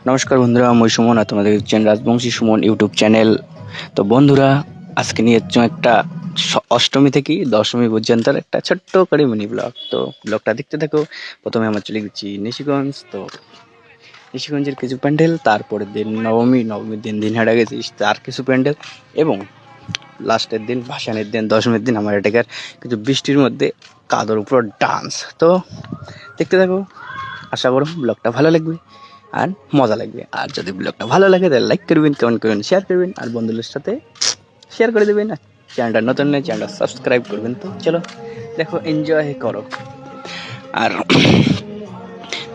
নমস্কার বন্ধুরা, আমি সুমন আর তোমাদের দেখছেন রাজবংশী সুমন ইউটিউব চ্যানেল। তো বন্ধুরা, আজকে নিয়ে এসেছি একটা অষ্টমী থেকে দশমী পর্যন্ত একটা ছোট্ট করে মিনি ব্লগ। তো ব্লগটা দেখতে থাকো। প্রথমে আমরা চলে গেছি নিশিগঞ্জ। তো নিশিগঞ্জের কিছু প্যান্ডেল, তারপরের দিন নবমীর দিন দিনহাটা গেছি তার কিছু প্যান্ডেল, এবং লাস্টের দিন ভাসানের দিন দশমীর দিন আমার এটাকার কিছু বৃষ্টির মধ্যে কাদর উপর ডান্স। তো দেখতে থাকো, আশা করো ব্লগটা ভালো লাগবে আর মজা লাগবে। আর যদি ব্লগটা ভালো লাগে তাহলে লাইক করবেন, কমেন্ট করবেন, শেয়ার করবেন, আর বন্ধুদের সাথে শেয়ার করে দেবেন। আর চ্যানেলটা নতুন নেই, চ্যানেলটা সাবস্ক্রাইব করবেন। তো চলো দেখো, এনজয় করো। আর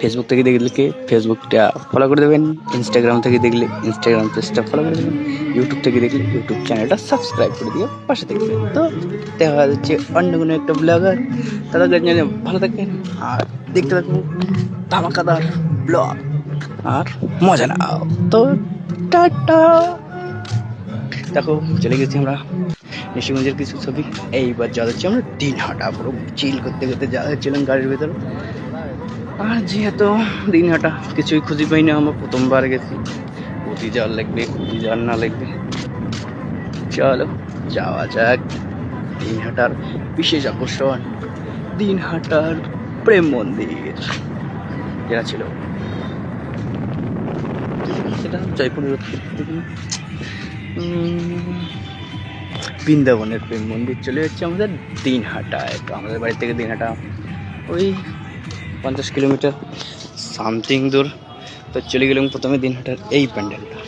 ফেসবুক থেকে দেখলে ফেসবুকটা ফলো করে দেবেন, ইনস্টাগ্রাম থেকে দেখলে ইনস্টাগ্রাম পেজটা ফলো করে দেবেন, ইউটিউব থেকে দেখলে ইউটিউব চ্যানেলটা সাবস্ক্রাইব করে দিয়ে পাশে থাকবেন। তো দেখা যাচ্ছে অন্য কোনো একটা ব্লগার। তাদের জন্য ভালো থাকবেন আর দেখতে থাকুন ধামাকাদার ব্লগ আর মজা নাও। তো টাটা। দেখো, চলে গেছি আমরা নিশিগঞ্জের কিছু ছবি। এইবার যা যাচ্ছি আমরা দিনহাটা, পুরো চিল করতে করতে যা যাচ্ছিলাম গাড়ির ভেতর। আর যেহেতু দিনহাটা কিছুই খুঁজে পাই না, আমরা প্রথমবার গেছি, কোথায় যাওয়ার লাগবে কোথায় যাওয়ার না লাগবে। চলো যাওয়া যাক। দিনহাটার বিশেষ আকর্ষণ দিনহাটার প্রেম মন্দির, যেটা ছিল সেটা জয়পুরের বৃন্দাবনের প্রেম মন্দির। চলে যাচ্ছে আমাদের দিনহাটায়। তো আমাদের বাড়ি থেকে দিনহাটা ওই 50 কিলোমিটার সামথিং দূর। তো চলে গেলাম প্রথমে দিনহাটার এই প্যান্ডেলটা।